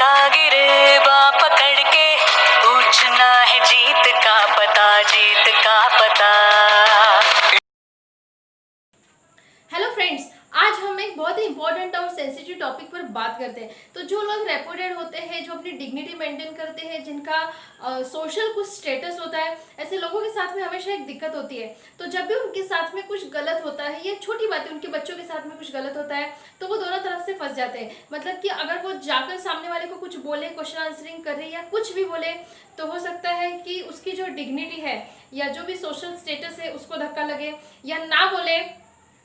का गिरबा पकड़ के पूछना है जीत का पता, जीत का पता। हेलो फ्रेंड्स, आज हम एक बहुत ही इंपॉर्टेंट और सेंसिटिव टॉपिक पर बात करते हैं। तो जो लोग रेपुटेड होते हैं, जो अपनी डिग्निटी मेंटेन करते हैं, जिनका सोशल कुछ स्टेटस होता है, ऐसे लोगों के साथ में हमेशा एक दिक्कत होती है। तो जब भी उनके साथ में कुछ गलत होता है, ये छोटी बात है, उनके बच्चों के साथ में कुछ गलत होता है, तो वो दोनों तरफ से फंस जाते हैं। मतलब कि अगर वो जाकर सामने वाले को कुछ बोले, क्वेश्चन आंसरिंग कर रही है या कुछ भी बोले, तो हो सकता है कि उसकी जो डिग्निटी है या जो भी सोशल स्टेटस है उसको धक्का लगे, या ना बोले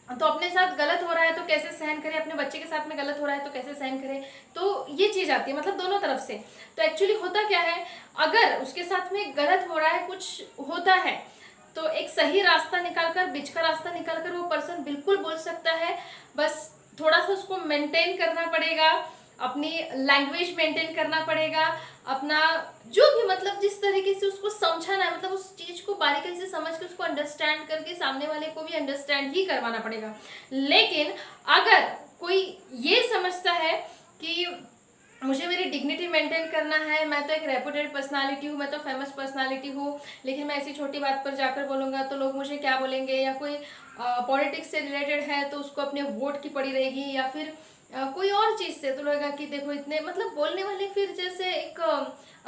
तो अपने साथ गलत हो रहा है तो कैसे सहन करे, अपने बच्चे के साथ में गलत हो रहा है तो कैसे सहन करे। तो ये चीज आती है, मतलब दोनों तरफ से। तो एक्चुअली होता क्या है, अगर उसके साथ में गलत हो रहा है, कुछ होता है, तो एक सही रास्ता निकालकर, बीच का रास्ता निकालकर वो पर्सन बिल्कुल बोल सकता है। बस थोड़ा सा उसको मेंटेन करना पड़ेगा, अपनी लैंग्वेज मेंटेन करना पड़ेगा, अपना जो भी, मतलब जिस तरीके से उसको समझाना है, मतलब उस चीज को बारीकी से समझ के उसको अंडरस्टैंड करके सामने वाले को भी अंडरस्टैंड ही करवाना पड़ेगा। लेकिन अगर कोई ये समझता है कि मुझे मेरी डिग्निटी मेंटेन करना है, मैं तो एक रेपुटेड पर्सनालिटी हूँ, मैं तो फेमस पर्सनालिटी हूँ, लेकिन मैं ऐसी छोटी बात पर जाकर बोलूँगा तो लोग मुझे क्या बोलेंगे, या कोई पॉलिटिक्स से रिलेटेड है तो उसको अपने वोट की पड़ी रहेगी, या फिर कोई और चीज़ से तो लगेगा कि देखो इतने, मतलब बोलने वाले फिर जैसे एक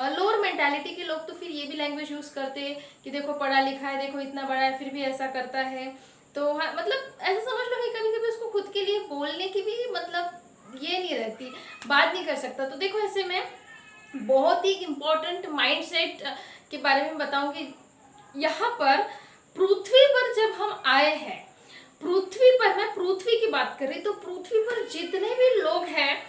लोअर मेंटालिटी के लोग तो फिर ये भी लैंग्वेज यूज़ करते हैं कि देखो पढ़ा लिखा है, देखो इतना बड़ा है, फिर भी ऐसा करता है। तो हाँ, मतलब ऐसा समझ लो कि कभी कभी उसको खुद के लिए बोलने की भी मतलब ये नहीं रहती, बात नहीं कर सकता। तो देखो, ऐसे में बहुत ही इम्पोर्टेंट माइंडसेट के बारे में बताऊंगी। यहाँ पर पृथ्वी पर जब हम आए हैं, पृथ्वी पर, मैं पृथ्वी की बात कर रही, तो पृथ्वी पर जितने भी लोग हैं,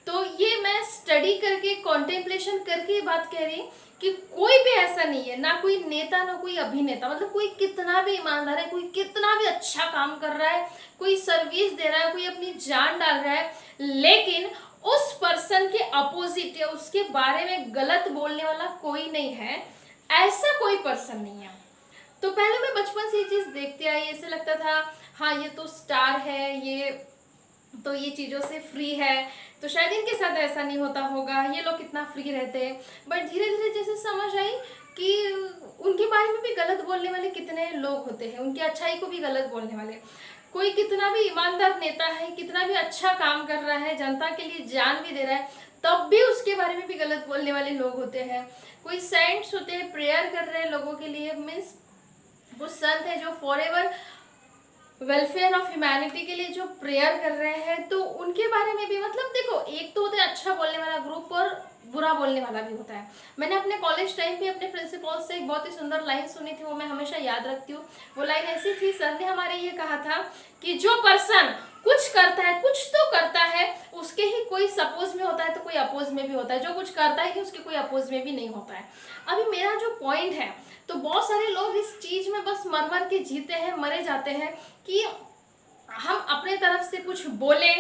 तो ये मैं स्टडी करके, कॉन्टेम्पलेशन करके बात कह रही कि कोई भी ऐसा नहीं है, ना कोई नेता ना कोई अभिनेता, मतलब कोई कितना भी ईमानदार है, कोई कितना भी अच्छा काम कर रहा है, कोई सर्विस दे रहा है, कोई अपनी जान डाल रहा है, लेकिन उस पर्सन के अपोजिट या उसके बारे में गलत बोलने वाला कोई नहीं है, ऐसा कोई पर्सन नहीं है। तो पहले मैं बचपन से ये चीज देखती आई, ऐसे लगता था हाँ ये तो स्टार है, ये तो ये चीज़ों से फ्री है, तो शायद इनके साथ ऐसा नहीं होता होगा, ये लोग कितना फ्री रहते हैं। बट धीरे धीरे जैसे समझ आई कि उनके बारे में भी गलत बोलने वाले कितने लोग होते हैं, उनकी अच्छाई को भी गलत बोलने वाले। कोई कितना भी ईमानदार नेता है, कितना भी अच्छा काम कर रहा है, जनता के लिए जान भी दे रहा है, तब भी उसके बारे में भी गलत बोलने वाले लोग होते हैं। कोई सेंट्स होते हैं, प्रेयर कर रहे हैं लोगों के लिए, मीन्स वो संत है जो फॉरएवर वेलफेयर ऑफ ह्यूमैनिटी के लिए जो प्रेयर कर रहे हैं, तो उनके बारे में भी, मतलब देखो, एक तो होता है अच्छा बोलने वाला ग्रुप और बुरा बोलने वाला भी होता है। मैंने अपने कॉलेज टाइम पे अपने प्रिंसिपल से एक बहुत ही सुंदर लाइन सुनी थी, वो मैं हमेशा याद रखती हूँ। वो लाइन ऐसी थी, सर ने हमारे ये कहा था कि जो पर्सन कुछ करता है, कुछ तो करता है, उसके ही कोई सपोज में होता है तो कोई अपोज में भी होता है, जो कुछ करता है कि उसके कोई अपोज में भी नहीं होता है। अभी मेरा जो पॉइंट है, तो बहुत सारे लोग इस चीज में बस मर मर के जीते हैं, मरे जाते हैं कि हम अपने तरफ से कुछ बोले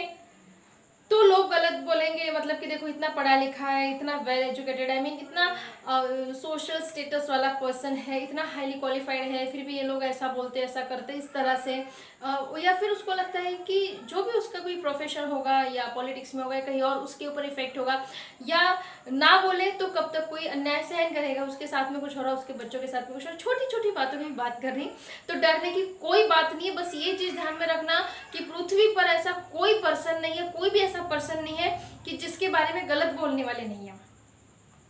तो लोग गलत बोलेंगे, मतलब कि देखो इतना पढ़ा लिखा है, इतना वेल एजुकेटेड, आई मीन इतना सोशल स्टेटस वाला पर्सन है, इतना हाईली क्वालिफाइड है, फिर भी ये लोग ऐसा बोलते, ऐसा करते, इस तरह से। या फिर उसको लगता है कि जो भी उसका कोई प्रोफेशन होगा या पॉलिटिक्स में होगा, कहीं और उसके ऊपर इफेक्ट होगा, या ना बोले तो कब तक कोई अन्याय सहन करेगा, उसके साथ में कुछ हो रहा है, उसके बच्चों के साथ में कुछ हो रहा है। छोटी छोटी बातों की बात कर रही, तो डरने की कोई बात नहीं है। बस ये चीज ध्यान में रखना कि पृथ्वी पर ऐसा कोई पर्सन नहीं है, कोई भी ऐसा पर्सन नहीं है कि जिसके बारे में गलत बोलने वाले नहीं है,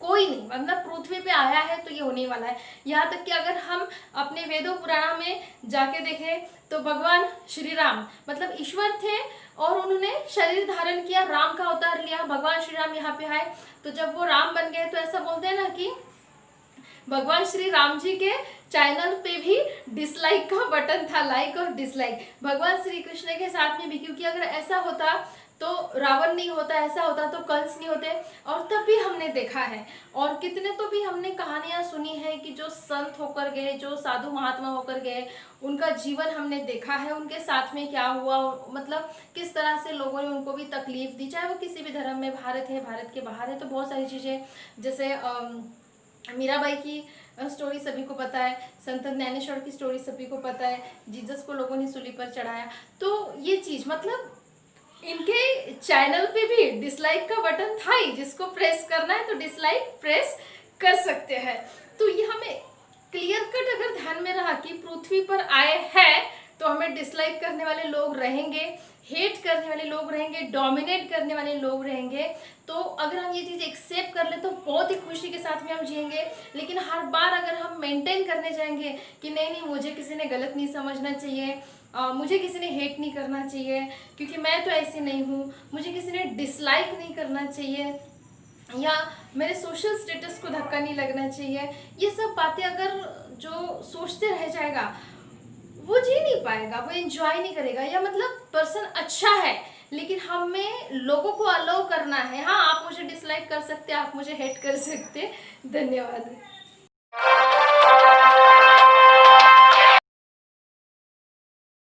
कोई नहीं। मतलब पृथ्वी पे आया है तो ये होने वाला है। यहाँ तक कि अगर हम अपने वेदों पुराण में जाके देखें तो भगवान श्री राम, मतलब ईश्वर थे और उन्होंने शरीर धारण किया, राम का अवतार लिया, भगवान श्री राम यहाँ पे आए। तो जब वो राम बन गए तो ऐसा बोलते हैं ना कि भगवान श्री राम जी के चैनल पे भी डिसलाइक का बटन था, लाइक और डिसलाइक भगवान श्री कृष्ण के साथ में भी, क्योंकि अगर ऐसा होता तो रावण नहीं होता, ऐसा होता तो कंस नहीं होते। और तब भी हमने देखा है, और कितने तो भी हमने कहानियां सुनी है कि जो संत होकर गए, जो साधु महात्मा होकर गए, उनका जीवन हमने देखा है, उनके साथ में क्या हुआ, मतलब किस तरह से लोगों ने उनको भी तकलीफ दी, चाहे वो किसी भी धर्म में, भारत है, भारत के बाहर है, तो बहुत सारी चीजें, जैसे मीराबाई की स्टोरी सभी को पता है, संत ज्ञानेश्वर की स्टोरी सभी को पता है, जीसस को लोगों ने सूली पर चढ़ाया। तो ये चीज, मतलब इनके चैनल पे भी डिसलाइक का बटन था ही, जिसको प्रेस करना है तो डिसलाइक प्रेस कर सकते हैं। तो ये हमें क्लियर कट अगर ध्यान में रहा कि पृथ्वी पर आए हैं तो हमें डिसलाइक करने वाले लोग रहेंगे, हेट करने वाले लोग रहेंगे, डोमिनेट करने वाले लोग रहेंगे। तो अगर हम ये चीज़ एक्सेप्ट कर ले तो बहुत ही खुशी के साथ में हम जिएंगे। लेकिन हर बार अगर हम मेंटेन करने जाएंगे कि नहीं नहीं, मुझे किसी ने गलत नहीं समझना चाहिए, मुझे किसी ने हेट नहीं करना चाहिए क्योंकि मैं तो ऐसी नहीं हूँ, मुझे किसी ने डिसलाइक नहीं करना चाहिए, या मेरे सोशल स्टेटस को धक्का नहीं लगना चाहिए, ये सब बातें अगर जो सोचते रह जाएगा वो जी नहीं पाएगा, वो एंजॉय नहीं करेगा। या मतलब पर्सन अच्छा है लेकिन हमें लोगों को अलाउ करना है। हाँ, आप मुझे डिसलाइक कर सकते हैं, आप मुझे हेट कर सकते हैं। धन्यवाद।